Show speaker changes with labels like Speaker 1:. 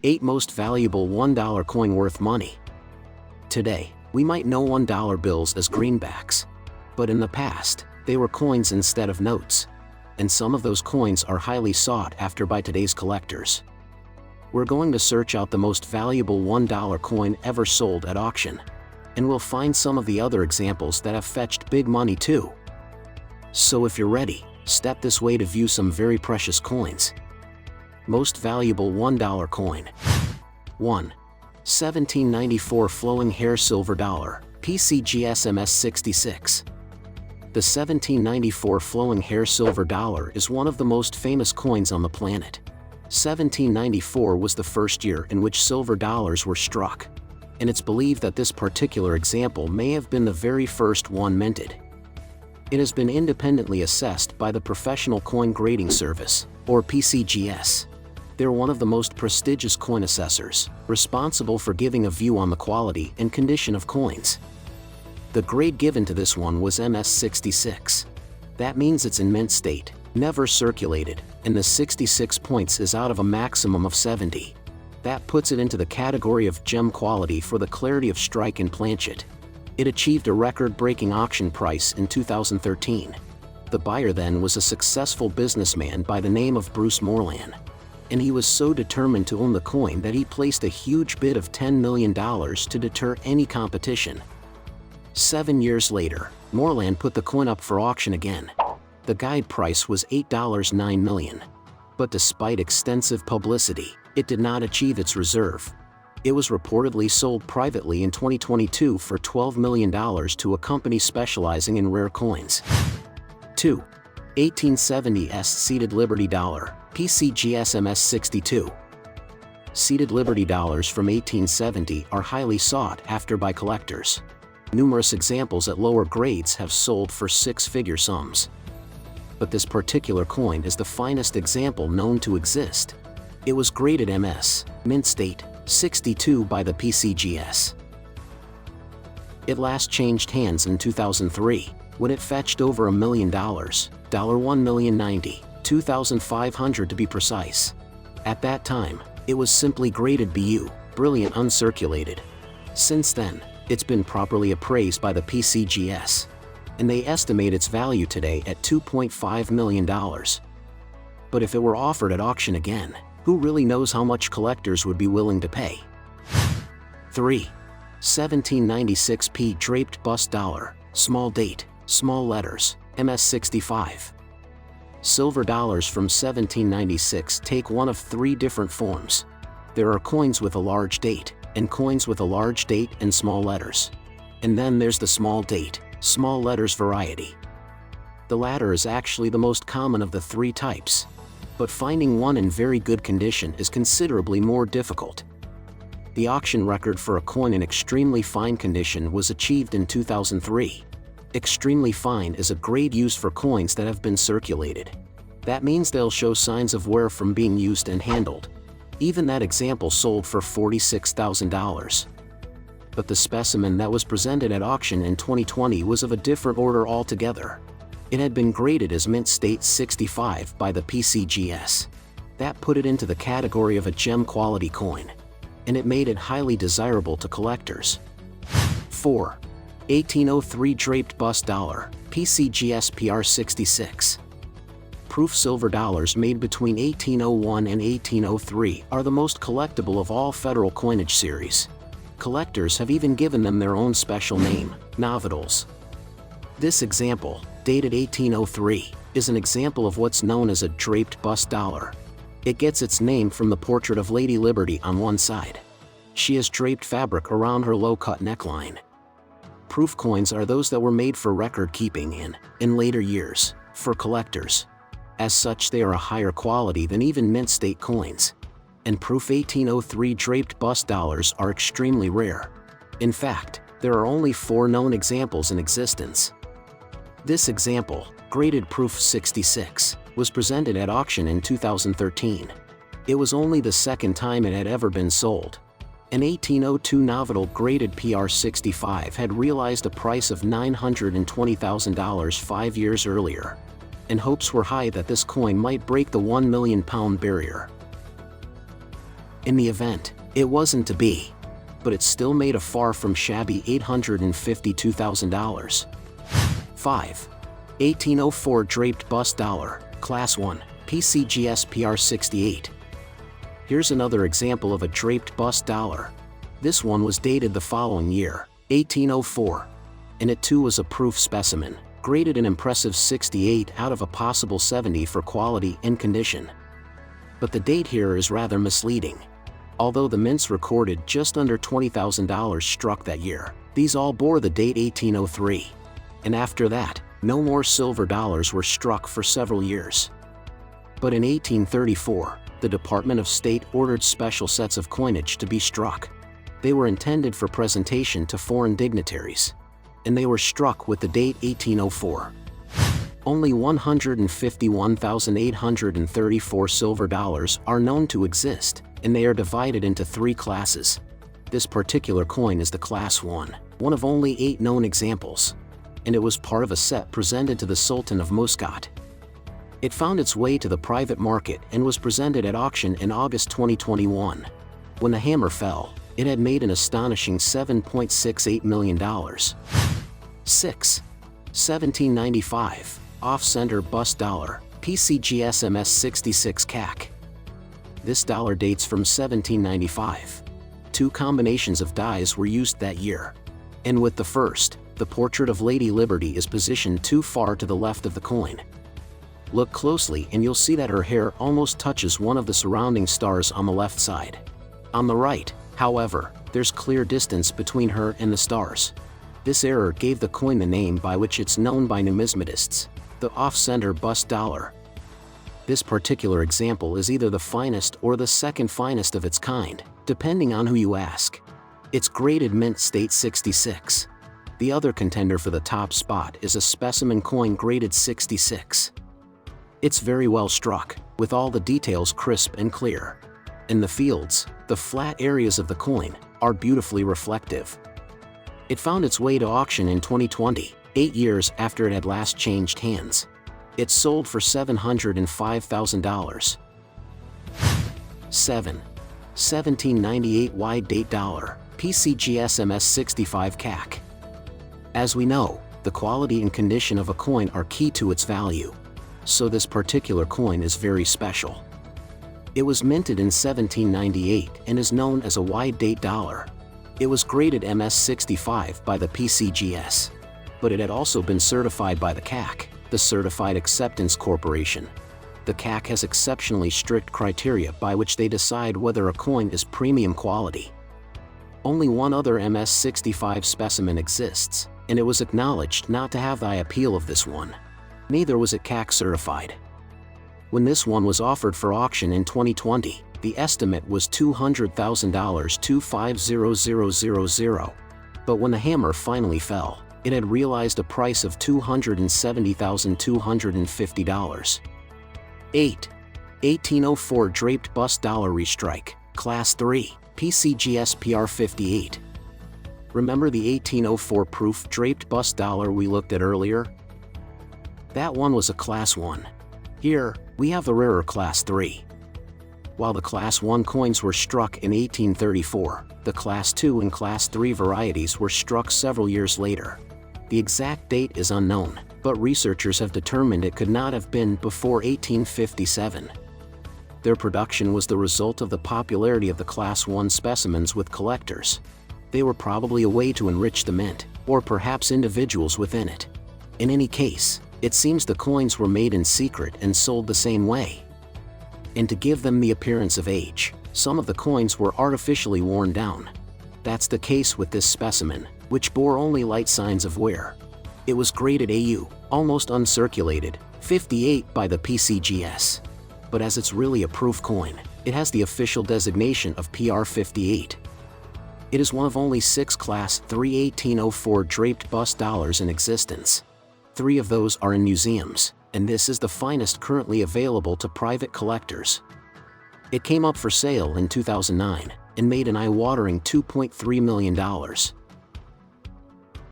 Speaker 1: 8 most valuable $1 coin worth money. Today, we might know $1 bills as greenbacks. But in the past, they were coins instead of notes. And some of those coins are highly sought after by today's collectors. We're going to search out the most valuable $1 coin ever sold at auction. And we'll find some of the other examples that have fetched big money too. So if you're ready, step this way to view some very precious coins. Most valuable $1 coin. 1. 1794 Flowing Hair Silver Dollar, PCGS MS66. The 1794 Flowing Hair Silver Dollar is one of the most famous coins on the planet. 1794 was the first year in which silver dollars were struck, and it's believed that this particular example may have been the very first one minted. It has been independently assessed by the Professional Coin Grading Service, or PCGS. They're one of the most prestigious coin assessors, responsible for giving a view on the quality and condition of coins. The grade given to this one was MS66. That means it's in mint state, never circulated, and the 66 points is out of a maximum of 70. That puts it into the category of gem quality for the clarity of strike and planchet. It achieved a record-breaking auction price in 2013. The buyer then was a successful businessman by the name of Bruce Moreland. And he was so determined to own the coin that he placed a huge bid of $10 million to deter any competition. 7 years later, Moreland put the coin up for auction again. The guide price was $8.9 million. But despite extensive publicity, it did not achieve its reserve. It was reportedly sold privately in 2022 for $12 million to a company specializing in rare coins. 2. 1870s Seated Liberty Dollar, PCGS MS62. Seated Liberty dollars from 1870 are highly sought after by collectors. Numerous examples at lower grades have sold for six-figure sums. But this particular coin is the finest example known to exist. It was graded MS, mint state, 62 by the PCGS. It last changed hands in 2003, when it fetched over $1 million, $1,090,250 to be precise. At that time, it was simply graded BU, brilliant uncirculated. Since then, it's been properly appraised by the PCGS, and they estimate its value today at $2.5 million. But if it were offered at auction again, who really knows how much collectors would be willing to pay? 3. 1796 P Draped Bust Dollar, small date, small letters, MS65. Silver dollars from 1796 take one of three different forms. There are coins with a large date, and coins with a large date and small letters. And then there's the small date, small letters variety. The latter is actually the most common of the three types. But finding one in very good condition is considerably more difficult. The auction record for a coin in extremely fine condition was achieved in 2003. Extremely fine is a grade used for coins that have been circulated. That means they'll show signs of wear from being used and handled. Even that example sold for $46,000. But the specimen that was presented at auction in 2020 was of a different order altogether. It had been graded as mint state 65 by the PCGS. That put it into the category of a gem quality coin, and it made it highly desirable to collectors. 4. 1803 Draped Bust Dollar, PCGS PR66. Proof silver dollars made between 1801 and 1803 are the most collectible of all federal coinage series. Collectors have even given them their own special name, novidals. This example, dated 1803, is an example of what's known as a draped bust dollar. It gets its name from the portrait of Lady Liberty on one side. She has draped fabric around her low-cut neckline. Proof coins are those that were made for record-keeping in later years, for collectors. As such, they are a higher quality than even mint state coins. And proof 1803 draped bust dollars are extremely rare. In fact, there are only 4 known examples in existence. This example, graded proof 66, was presented at auction in 2013. It was only the second time it had ever been sold. An 1802 novidal graded PR65 had realized a price of $920,000 5 years earlier, and hopes were high that this coin might break the £1 million barrier. In the event, it wasn't to be. But it still made a far from shabby $852,000. 5. 1804 draped bust dollar, Class 1, PCGS PR68. Here's another example of a draped bust dollar. This one was dated the following year, 1804. And it too was a proof specimen, graded an impressive 68 out of a possible 70 for quality and condition. But the date here is rather misleading. Although the mints recorded just under $20,000 struck that year, these all bore the date 1803. And after that, no more silver dollars were struck for several years. But in 1834, the Department of State ordered special sets of coinage to be struck. They were intended for presentation to foreign dignitaries. And they were struck with the date 1804. Only 151,834 silver dollars are known to exist, and they are divided into 3 classes. This particular coin is the Class 1, one of only 8 known examples. And it was part of a set presented to the Sultan of Muscat. It found its way to the private market and was presented at auction in August 2021. When the hammer fell, it had made an astonishing $7.68 million. 6. 1795, Off-Center Bust Dollar, PCGS MS66 CAC. This dollar dates from 1795. 2 combinations of dies were used that year. And with the first, the portrait of Lady Liberty is positioned too far to the left of the coin. Look closely and you'll see that her hair almost touches one of the surrounding stars on the left side. On the right, however, there's clear distance between her and the stars. This error gave the coin the name by which it's known by numismatists, the off-center bust dollar. This particular example is either the finest or the second finest of its kind, depending on who you ask. It's graded mint state 66. The other contender for the top spot is a specimen coin graded 66. It's very well struck, with all the details crisp and clear. In the fields, the flat areas of the coin are beautifully reflective. It found its way to auction in 2020, 8 years after it had last changed hands. It sold for $705,000. 7. 1798 wide date dollar, PCGS MS65 CAC. As we know, the quality and condition of a coin are key to its value. So this particular coin is very special. It was minted in 1798 and is known as a wide date dollar. It was graded MS65 by the PCGS. But it had also been certified by the CAC, the Certified Acceptance Corporation. The CAC has exceptionally strict criteria by which they decide whether a coin is premium quality. Only one other MS65 specimen exists, and it was acknowledged not to have the appeal of this one. Neither was it CAC certified. When this one was offered for auction in 2020, the estimate was $200,000 $250,000. But when the hammer finally fell, it had realized a price of $270,250. 8. 1804 draped bust dollar restrike, Class 3, PCGS PR58. Remember the 1804 proof draped bust dollar we looked at earlier? That one was a Class 1. Here, we have the rarer Class 3. While the Class 1 coins were struck in 1834, the Class 2 and Class 3 varieties were struck several years later. The exact date is unknown, but researchers have determined it could not have been before 1857. Their production was the result of the popularity of the Class 1 specimens with collectors. They were probably a way to enrich the mint, or perhaps individuals within it. In any case, it seems the coins were made in secret and sold the same way. And to give them the appearance of age, some of the coins were artificially worn down. That's the case with this specimen, which bore only light signs of wear. It was graded AU, almost uncirculated, 58 by the PCGS. But as it's really a proof coin, it has the official designation of PR58. It is one of only 6 Class 3 1804 draped bust dollars in existence. 3 of those are in museums, and this is the finest currently available to private collectors. It came up for sale in 2009 and made an eye-watering $2.3 million.